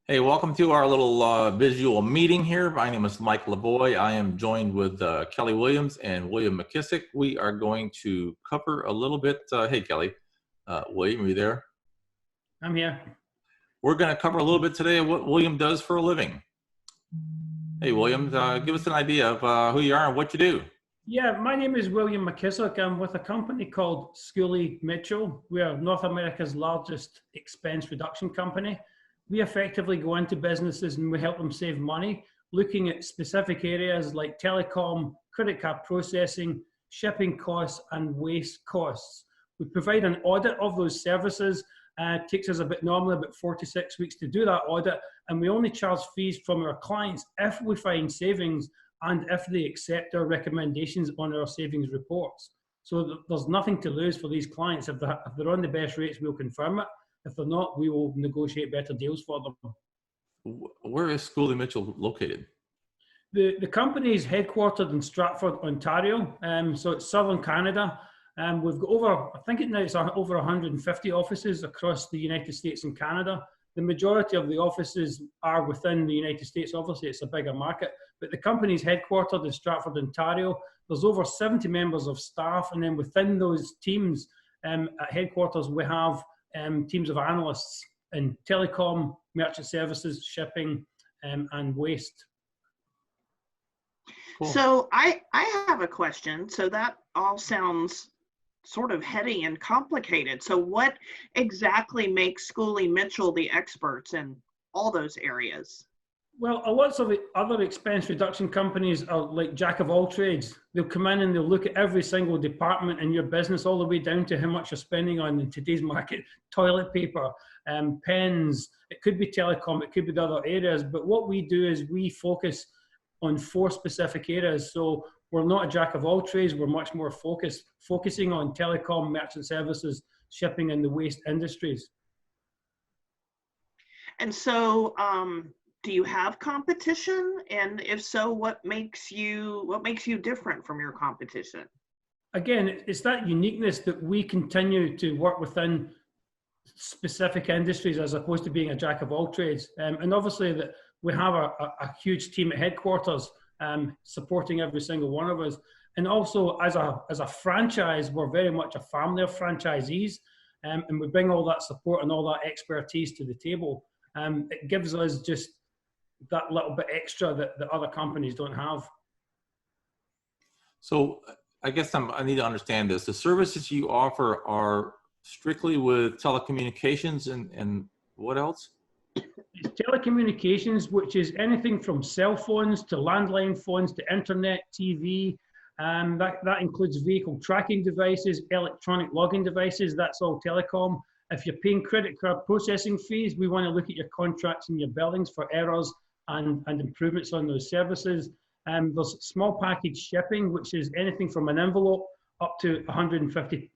Hey, welcome to our little visual meeting here. My name is Mike LaVoy. I am joined with Kelly Wiliams and William McKissock. We are going to cover a little bit. Hey, Kelly. William, are you there? I'm here. We're going to cover a little bit today of what William does for a living. Hey, William, give us an idea of who you are and what you do. Yeah, my name is William McKissock. I'm with a company called Schooley Mitchell. We are North America's largest expense reduction company. We effectively go into businesses and we help them save money, looking at specific areas like telecom, credit card processing, shipping costs, and waste costs. We provide an audit of those services. It takes us normally about 4 to 6 weeks to do that audit, and we only charge fees from our clients if we find savings and if they accept our recommendations on our savings reports. So there's nothing to lose for these clients. If they're on the best rates, we'll confirm it. If they're not, we will negotiate better deals for them. Where is Schooley Mitchell located? The company is headquartered in Stratford, Ontario. So it's southern Canada. We've got over 150 offices across the United States and Canada. The majority of the offices are within the United States. Obviously, it's a bigger market, but the company is headquartered in Stratford, Ontario. There's over 70 members of staff, and then within those teams at headquarters, we have teams of analysts in telecom, merchant services, shipping, and waste. Cool. So I have a question. So that all sounds sort of heady and complicated. So what exactly makes Schooley Mitchell the experts in all those areas? Well, lots of other expense reduction companies are like jack of all trades. They'll come in and they'll look at every single department in your business, all the way down to how much you're spending on, in today's market, toilet paper, pens. It could be telecom, it could be the other areas. But what we do is we focus on 4 specific areas. So we're not a jack of all trades. We're much more focusing on telecom, merchant services, shipping, and the waste industries. And so, do you have competition? And if so, what makes you different from your competition? Again, it's that uniqueness that we continue to work within specific industries as opposed to being a jack of all trades. And obviously that we have a huge team at headquarters supporting every single one of us. And also as a franchise, we're very much a family of franchisees, and we bring all that support and all that expertise to the table. It gives us just that little bit extra that other companies don't have. So I guess I need to understand this. The services you offer are strictly with telecommunications and what else? It's telecommunications, which is anything from cell phones to landline phones to internet, TV. That includes vehicle tracking devices, electronic logging devices. That's all telecom. If you're paying credit card processing fees, we want to look at your contracts and your billings for errors and improvements on those services. There's small package shipping, which is anything from an envelope up to 150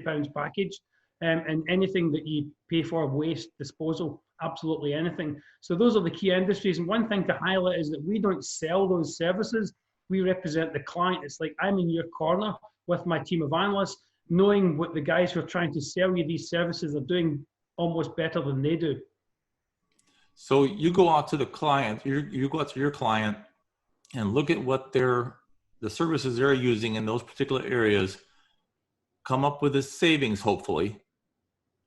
pounds package, and anything that you pay for waste disposal, absolutely anything. So those are the key industries. And one thing to highlight is that we don't sell those services. We represent the client. It's like I'm in your corner with my team of analysts, knowing what the guys who are trying to sell you these services are doing almost better than they do. So you go out to the client, you go out to your client and look at what the services they're using in those particular areas, come up with a savings, hopefully.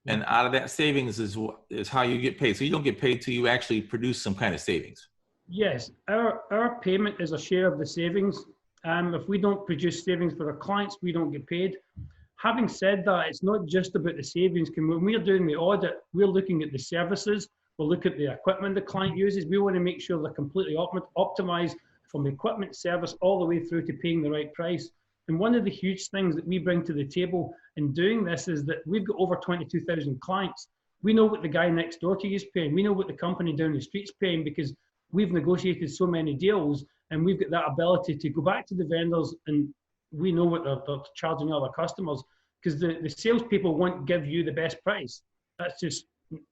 And out of that savings is how you get paid. So you don't get paid till you actually produce some kind of savings. Yes, our payment is a share of the savings. If we don't produce savings for our clients, we don't get paid. Having said that, it's not just about the savings. When we're doing the audit, we're looking at the services. We'll look at the equipment the client uses. We want to make sure they're completely optimized from the equipment service all the way through to paying the right price. And one of the huge things that we bring to the table in doing this is that we've got over 22,000 clients. We know what the guy next door to you is paying. We know what the company down the street's paying because we've negotiated so many deals, and we've got that ability to go back to the vendors and we know what they're charging other customers, because the salespeople won't give you the best price. That's just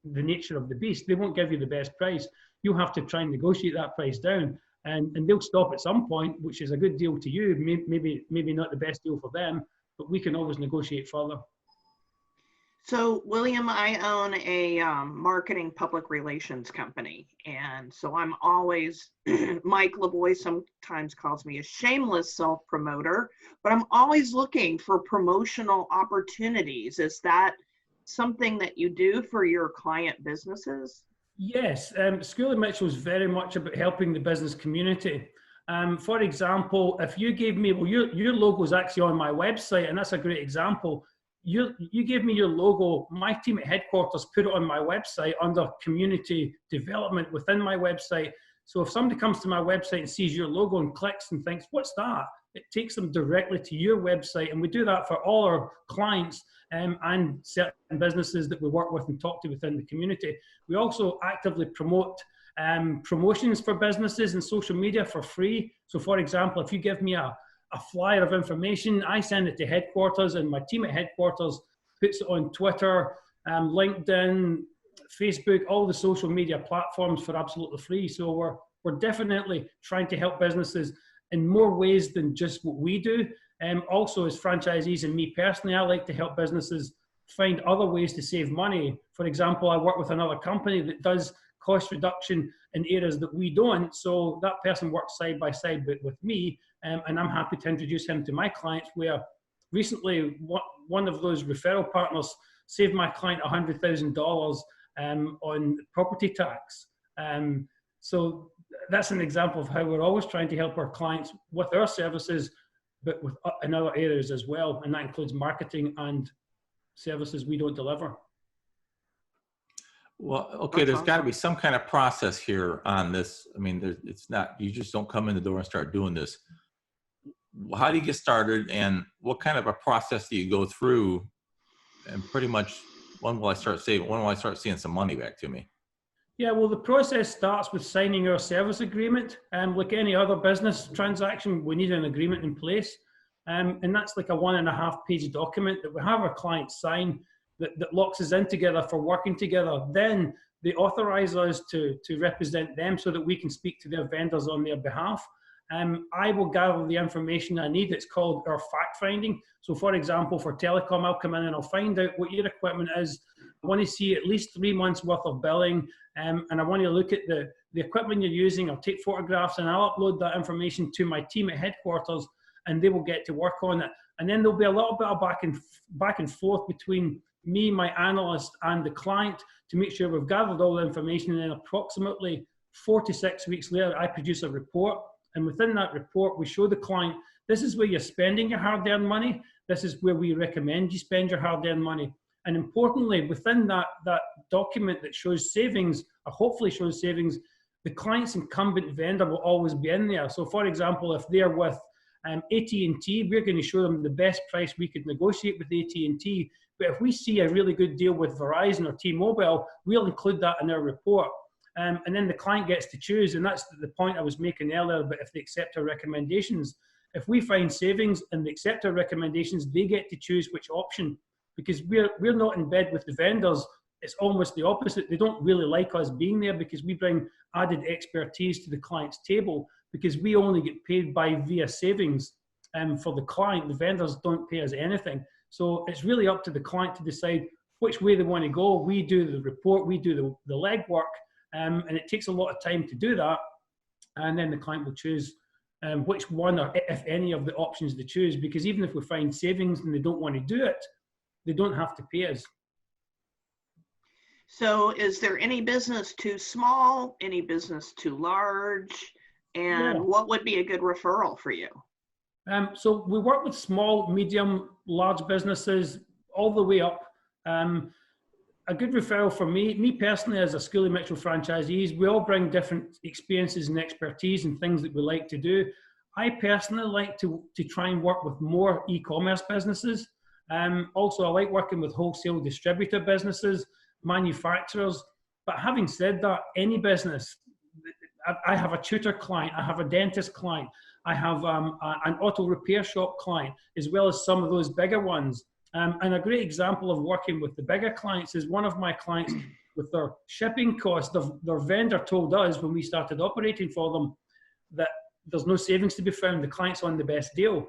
the nature of the beast. They won't give you the best price. You have to try and negotiate that price down, and they'll stop at some point, which is a good deal to you, maybe not the best deal for them, but we can always negotiate further. So, William, I own a marketing public relations company. And so I'm always, Mike LaVoy sometimes calls me a shameless self-promoter, but I'm always looking for promotional opportunities. Is that something that you do for your client businesses? Yes, School of Mitchell is very much about helping the business community. For example, if you gave me, well, your logo is actually on my website, and that's a great example. You gave me your logo, my team at headquarters put it on my website under community development within my website. So if somebody comes to my website and sees your logo and clicks and thinks, what's that? It takes them directly to your website. And we do that for all our clients and certain businesses that we work with and talk to within the community. We also actively promote promotions for businesses and social media for free. So for example, if you give me a flyer of information, I send it to headquarters, and my team at headquarters puts it on Twitter, LinkedIn, Facebook, all the social media platforms for absolutely free. So we're definitely trying to help businesses in more ways than just what we do. Also, as franchisees and me personally, I like to help businesses find other ways to save money. For example, I work with another company that does cost reduction in areas that we don't. So that person works side by side with me, and I'm happy to introduce him to my clients, where recently one of those referral partners saved my client $100,000 on property tax. So that's an example of how we're always trying to help our clients with our services, but in other areas as well. And that includes marketing and services we don't deliver. Well, okay, there's got to be some kind of process here on this. I mean, it's not, you just don't come in the door and start doing this. How do you get started, and what kind of a process do you go through? And pretty much, when will I start saving? When will I start seeing some money back to me? Yeah, well, the process starts with signing our service agreement. Like any other business transaction, we need an agreement in place. And that's like a 1.5-page document that we have our clients sign that locks us in together for working together. Then they authorize us to represent them so that we can speak to their vendors on their behalf. I will gather the information I need. It's called our fact finding. So for example, for telecom, I'll come in and I'll find out what your equipment is. I want to see at least 3 months worth of billing, and I want to look at the equipment you're using. I'll take photographs and I'll upload that information to my team at headquarters, and they will get to work on it. And then there'll be a little bit of back and forth between me, my analyst, and the client to make sure we've gathered all the information. And then approximately 4 to 6 weeks later, I produce a report. And within that report, we show the client, this is where you're spending your hard-earned money. This is where we recommend you spend your hard-earned money. And importantly, within that document that shows savings, or hopefully shows savings, the client's incumbent vendor will always be in there. So for example, if they're with AT&T, we're going to show them the best price we could negotiate with AT&T. But if we see a really good deal with Verizon or T-Mobile, we'll include that in our report. And then the client gets to choose, and that's the point I was making earlier, but if they accept our recommendations. If we find savings and they accept our recommendations, they get to choose which option. Because we're not in bed with the vendors. It's almost the opposite. They don't really like us being there because we bring added expertise to the client's table, because we only get paid via savings. For the client, the vendors don't pay us anything. So it's really up to the client to decide which way they want to go. We do the report, we do the legwork, and it takes a lot of time to do that. And then the client will choose which one, or if any of the options they choose, because even if we find savings and they don't want to do it, they don't have to pay us. So is there any business too small, any business too large, and what would be a good referral for you? So we work with small, medium, large businesses all the way up. A good referral for me personally, as a School of Mitchell franchisees, we all bring different experiences and expertise and things that we like to do. I personally like to try and work with more e-commerce businesses. Also, I like working with wholesale distributor businesses, manufacturers. But having said that, any business, I have a tutor client, I have a dentist client, I have an auto repair shop client, as well as some of those bigger ones. And a great example of working with the bigger clients is one of my clients with their shipping costs. Their vendor told us when we started operating for them that there's no savings to be found. The client's on the best deal.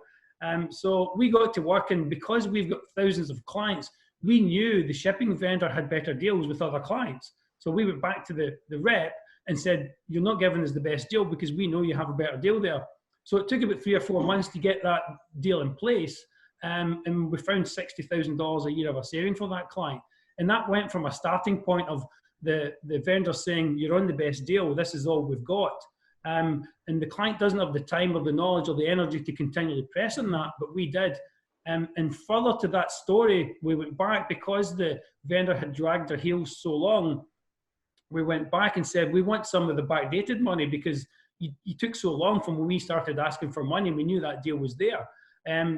So we got to work, and because we've got thousands of clients, we knew the shipping vendor had better deals with other clients. So we went back to the rep and said, you're not giving us the best deal because we know you have a better deal there. So it took about 3 or 4 months to get that deal in place. And we found $60,000 a year of a saving for that client. And that went from a starting point of the vendor saying, you're on the best deal, this is all we've got. And the client doesn't have the time or the knowledge or the energy to continually press on that, but we did. And further to that story, we went back because the vendor had dragged their heels so long. We went back and said, we want some of the backdated money because you took so long from when we started asking for money. We knew that deal was there.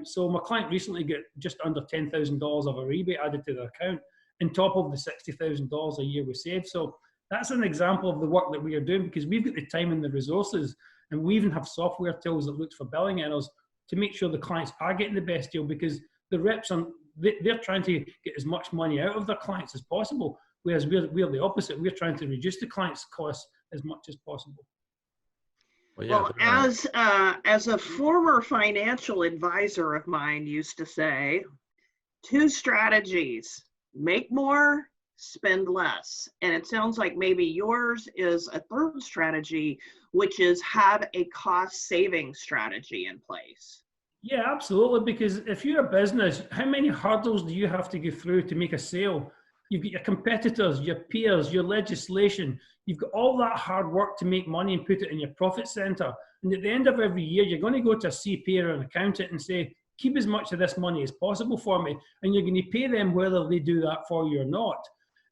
So my client recently got just under $10,000 of a rebate added to their account on top of the $60,000 a year we saved. So that's an example of the work that we are doing because we've got the time and the resources, and we even have software tools that looks for billing errors to make sure the clients are getting the best deal, because the reps they're trying to get as much money out of their clients as possible, whereas we're the opposite. We're trying to reduce the client's costs as much as possible. Well, as a former financial advisor of mine used to say, 2 strategies: make more, spend less. And it sounds like maybe yours is a 3rd strategy, which is have a cost saving strategy in place. Yeah, absolutely. Because if you're a business, how many hurdles do you have to go through to make a sale? You've got your competitors, your peers, your legislation. You've got all that hard work to make money and put it in your profit center. And at the end of every year, you're going to go to a CPA or an accountant and say, keep as much of this money as possible for me. And you're going to pay them whether they do that for you or not.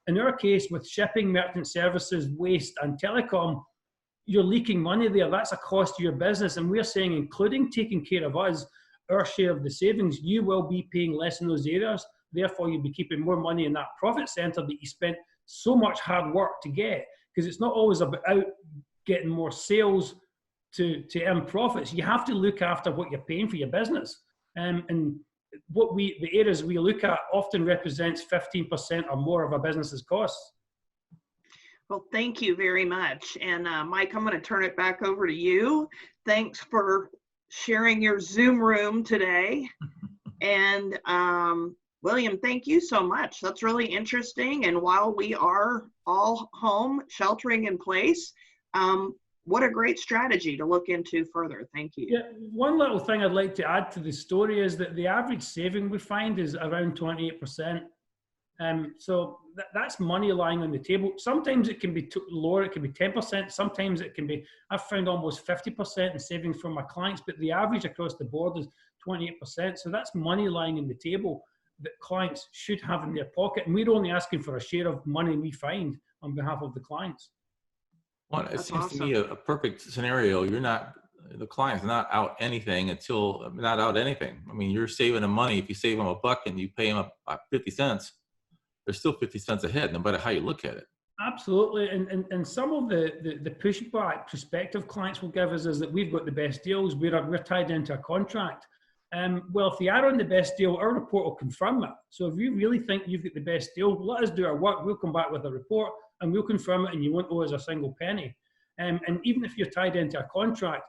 In our case, with shipping, merchant services, waste, and telecom, you're leaking money there. That's a cost to your business. And we're saying, including taking care of us, our share of the savings, you will be paying less in those areas. Therefore, you'll be keeping more money in that profit center that you spent so much hard work to get. Because it's not always about getting more sales to earn profits. You have to look after what you're paying for your business. And the areas we look at often represents 15% or more of a business's costs. Well, thank you very much. And Mike, I'm going to turn it back over to you. Thanks for sharing your Zoom room today. And William, thank you so much. That's really interesting. And while we are all home, sheltering in place, what a great strategy to look into further. Thank you. Yeah, one little thing I'd like to add to the story is that the average saving we find is around 28%. So that's money lying on the table. Sometimes it can be lower, it can be 10%. Sometimes it can be, I've found almost 50% in savings from my clients, but the average across the board is 28%. So that's money lying on the table that clients should have in their pocket. And we're only asking for a share of money we find on behalf of the clients. Well, it seems to me a perfect scenario. The client's not out anything not out anything. I mean, you're saving them money. If you save them $1 and you pay them 50 cents, they're still 50 cents ahead, no matter how you look at it. Absolutely. And some of the pushback prospective clients will give us is that we've got the best deals. We're tied into a contract. Well, if they are on the best deal, our report will confirm it. So if you really think you've got the best deal, let us do our work. We'll come back with a report and we'll confirm it, and you won't owe us a single penny. And even if you're tied into a contract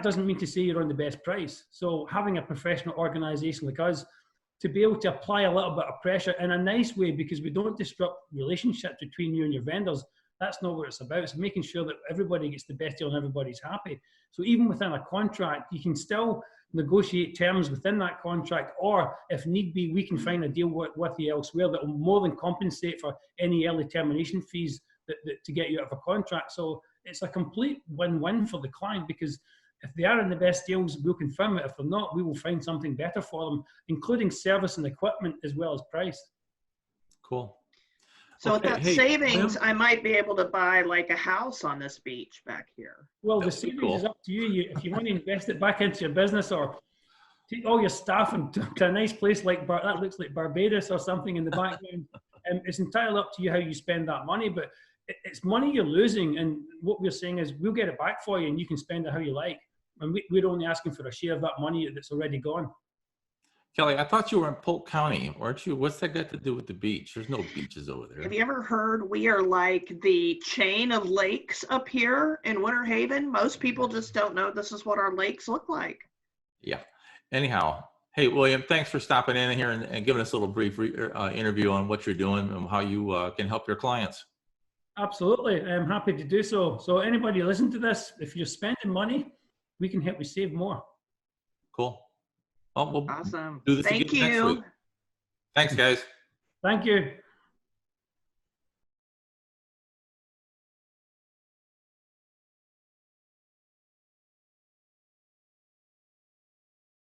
doesn't mean to say you're on the best price. So having a professional organization like us to be able to apply a little bit of pressure in a nice way, because we don't disrupt relationships between you and your vendors. That's not what it's about. It's making sure that everybody gets the best deal and everybody's happy. So even within a contract, you can still negotiate terms within that contract, or if need be, we can find a deal with you elsewhere that will more than compensate for any early termination fees to get you out of a contract. So it's a complete win-win for the client, because if they are in the best deals, we'll confirm it. If they're not, we will find something better for them, including service and equipment as well as price. Cool. So with that savings, I might be able to buy like a house on this beach back here. Well, the savings is up to you. If you want to invest it back into your business, or take all your staff to a nice place like that looks like Barbados or something in the background. It's entirely up to you how you spend that money, but it's money you're losing. And what we're saying is we'll get it back for you and you can spend it how you like. And we're only asking for a share of that money that's already gone. Kelly, I thought you were in Polk County, weren't you? What's that got to do with the beach? There's no beaches over there. Have you ever heard we are like the chain of lakes up here in Winter Haven? Most people just don't know this is what our lakes look like. Yeah. Anyhow, Hey, William, thanks for stopping in here and giving us a little brief interview on what you're doing and how you can help your clients. Absolutely. I'm happy to do so. So anybody listen to this, if you're spending money, we can help you save more. Cool. Well, we'll Awesome. do this Thank again next you. week. Thanks, guys. Thank you.